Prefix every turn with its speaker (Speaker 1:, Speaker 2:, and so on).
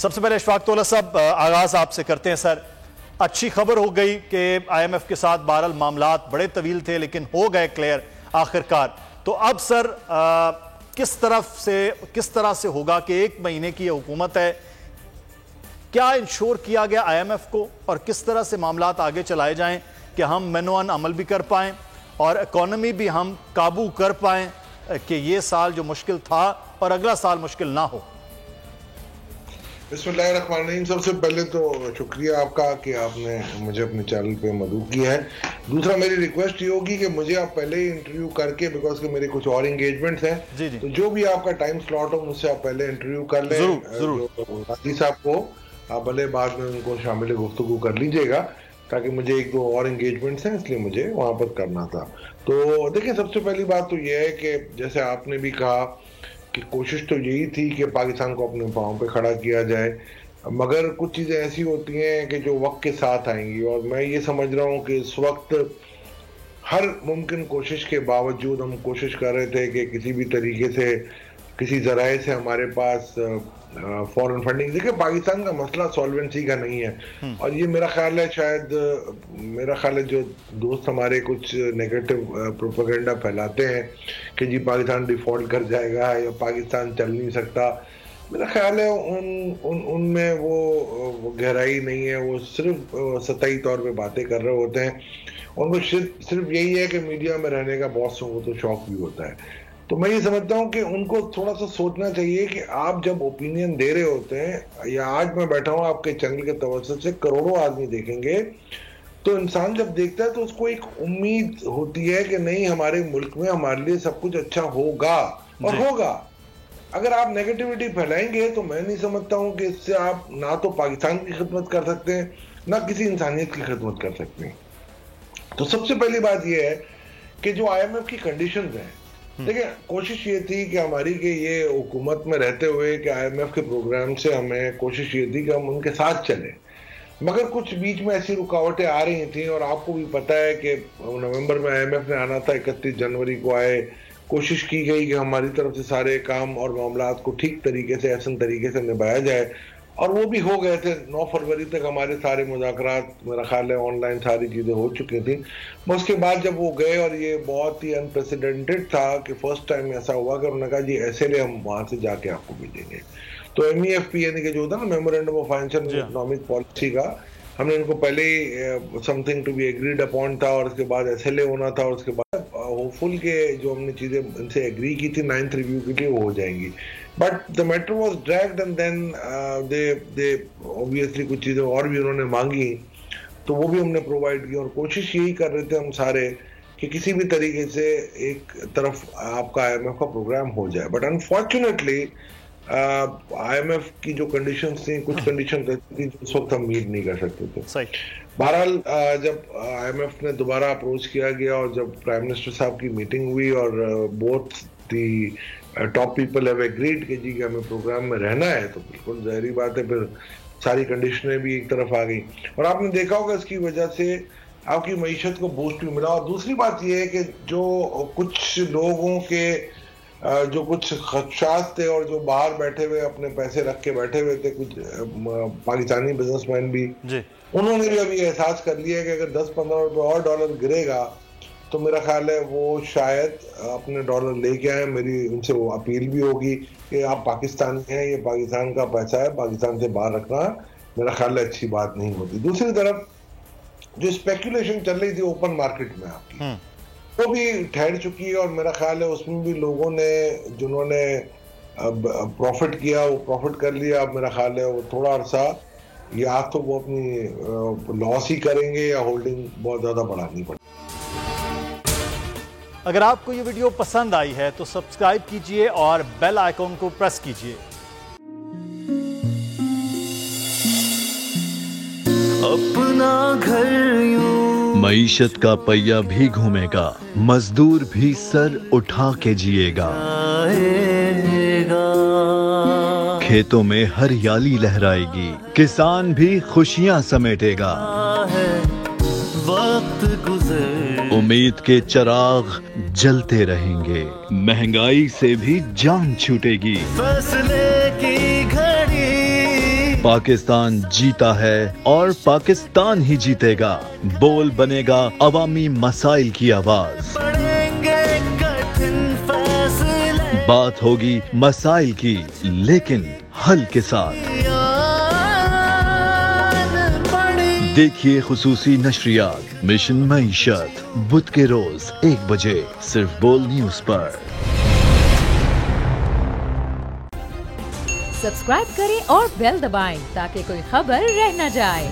Speaker 1: सबसे पहले इशफाक तोला साहब, आगाज आपसे करते हैं सर। अच्छी खबर हो गई कि IMF के साथ बहरहाल मामलात बड़े तवील थे लेकिन हो गए क्लियर आखिरकार। तो अब सर किस तरह से होगा कि 1 महीने की हुकूमत है, क्या इंश्योर किया गया IMF को और किस तरह से मामलात आगे चलाए जाएं कि हम मेनुअन अमल भी कर पाएं और इकॉनमी भी हम काबू कर पाएं कि ये साल जो मुश्किल था और अगला साल मुश्किल ना हो।
Speaker 2: बिस्मिल्लाहिर्रहमानिर्रहीम। सबसे पहले तो शुक्रिया आपका कि आपने मुझे अपने चैनल पे मदऊ किया है। दूसरा, मेरी रिक्वेस्ट ये होगी कि मुझे आप पहले ही इंटरव्यू करके, बिकॉज के मेरे कुछ और एंगेजमेंट्स हैं, तो जो भी आपका टाइम स्लॉट हो मुझसे आप पहले इंटरव्यू कर लें। राजी साहब को आप भले बाद में उनको शामिल गुफ्तगू कर लीजिएगा, ताकि मुझे 1-2 और एंगेजमेंट्स हैं, इसलिए मुझे वहां पर करना था। तो देखिए, सबसे पहली बात तो यह है कि जैसे आपने भी कहा कि कोशिश तो यही थी कि पाकिस्तान को अपने पांव पे खड़ा किया जाए, मगर कुछ चीज़ें ऐसी होती हैं कि जो वक्त के साथ आएंगी, और मैं ये समझ रहा हूँ कि इस वक्त हर मुमकिन कोशिश के बावजूद हम कोशिश कर रहे थे कि किसी भी तरीके से, किसी ज़राए से हमारे पास फॉरेन फंडिंग। देखिए, पाकिस्तान का मसला सॉल्वेंसी का नहीं है, और ये मेरा ख्याल है जो दोस्त हमारे कुछ नेगेटिव प्रोपेगेंडा फैलाते हैं कि जी पाकिस्तान डिफॉल्ट कर जाएगा या पाकिस्तान चल नहीं सकता, मेरा ख्याल है उनमें वो गहराई नहीं है। वो सिर्फ सतही तौर पे बातें कर रहे होते हैं। उनको सिर्फ यही है कि मीडिया में रहने का बहुत तो शौक भी होता है। तो मैं ये समझता हूँ कि उनको थोड़ा सा सोचना चाहिए कि आप जब ओपिनियन दे रहे होते हैं, या आज मैं बैठा हूँ आपके चैनल के तवज्जुह से करोड़ों आदमी देखेंगे, तो इंसान जब देखता है तो उसको एक उम्मीद होती है कि नहीं, हमारे मुल्क में हमारे लिए सब कुछ अच्छा होगा और होगा। अगर आप नेगेटिविटी फैलाएंगे तो मैं नहीं समझता हूँ कि इससे आप ना तो पाकिस्तान की खिदमत कर सकते हैं, ना किसी इंसानियत की खिदमत कर सकते हैं। तो सबसे पहली बात यह है कि जो IMF की कंडीशंस हैं, देखिए, कोशिश ये थी कि हमारी कि ये हुकूमत में रहते हुए कि IMF के प्रोग्राम से हमें कोशिश ये थी कि हम उनके साथ चलें, मगर कुछ बीच में ऐसी रुकावटें आ रही थी, और आपको भी पता है कि नवंबर में IMF ने आना था, 31 जनवरी को आए। कोशिश की गई कि हमारी तरफ से सारे काम और मामलात को ठीक तरीके से, ऐसे तरीके से निभाया जाए, और वो भी हो गए थे। 9 फरवरी तक हमारे सारे मुज़ाकरात, मेरा ख्याल है ऑनलाइन सारी चीज़ें हो चुकी थी। उसके बाद जब वो गए, और ये बहुत ही अनप्रेसिडेंटेड था कि फर्स्ट टाइम ऐसा हुआ कि उन्होंने कहा जी ऐसे लिए हम वहाँ से जाके आपको भेजेंगे। तो MEFP यानी कि जो था ना, memorandum of financial economic policy का, हमने उनको पहले ही something to be agreed upon था, और उसके बाद SLA होना था, और उसके बाद होपफुल के जो हमने चीज़ें इनसे एग्री की थी 9th रिव्यू के लिए, वो हो जाएंगी। But the matter was dragged, and then they obviously कुछ चीज़ें और भी उन्होंने मांगी, तो वो भी हमने प्रोवाइड की, और कोशिश यही कर रहे थे हम सारे कि किसी भी तरीके से एक तरफ आपका IMF का प्रोग्राम हो जाए। बट अनफॉर्चुनेटली IMF की जो कंडीशन थी, कुछ कंडीशन थी जो उस वक्त हम मीट नहीं कर सकते थे। बहरहाल जब IMF ने दोबारा अप्रोच किया गया, और जब प्राइम मिनिस्टर साहब की मीटिंग हुई, और both the top people have agreed कि जी हमें प्रोग्राम में रहना है, तो बिल्कुल ज़ाहिरी बात है फिर सारी कंडीशनें भी एक तरफ आ गई, और आपने देखा होगा इसकी वजह से आपकी मईशत को बूस्ट भी मिला। और दूसरी बात यह है कि जो कुछ लोगों के जो कुछ खदशात थे, और जो बाहर बैठे हुए अपने पैसे रख के बैठे हुए थे, कुछ पाकिस्तानी बिजनेसमैन भी, उन्होंने भी अभी एहसास कर लिया कि अगर 10-15 रुपए और डॉलर गिरेगा तो मेरा ख्याल है वो शायद अपने डॉलर लेके आए। मेरी उनसे वो अपील भी होगी कि आप पाकिस्तानी हैं, ये पाकिस्तान का पैसा है, पाकिस्तान से बाहर रखना मेरा ख्याल है अच्छी बात नहीं होती। दूसरी तरफ जो स्पेकुलेशन चल रही थी ओपन मार्केट में आपकी, वो भी ठहर चुकी है, और मेरा ख्याल है उसमें भी लोगों ने जिन्होंने प्रॉफिट किया वो प्रॉफिट कर लिया। अब मेरा ख्याल है वो थोड़ा अरसा या तो वो अपनी लॉस ही करेंगे या होल्डिंग बहुत ज़्यादा बढ़ानी पड़ेगी।
Speaker 1: अगर आपको ये वीडियो पसंद आई है तो सब्सक्राइब कीजिए और बेल आइकॉन को प्रेस कीजिए।
Speaker 3: अपना घर यूं
Speaker 4: मईशत का पहिया भी घूमेगा, मजदूर भी सर उठा के जिएगा, खेतों में हरियाली लहराएगी, किसान भी खुशियां समेटेगा,
Speaker 3: वक्त गुजर
Speaker 4: उम्मीद के चिराग जलते रहेंगे, महंगाई से भी जान छूटेगी।
Speaker 3: फैसले की घड़ी
Speaker 4: पाकिस्तान जीता है और पाकिस्तान ही जीतेगा। बोल बनेगा अवामी मसाइल की आवाज। बात होगी मसाइल की, लेकिन हल के साथ। देखिए खुसूसी नशरियात मिशन मईशत बुध के रोज 1 बजे सिर्फ बोल न्यूज पर।
Speaker 5: सब्सक्राइब करें और बेल दबाएं ताकि कोई खबर रह न जाए।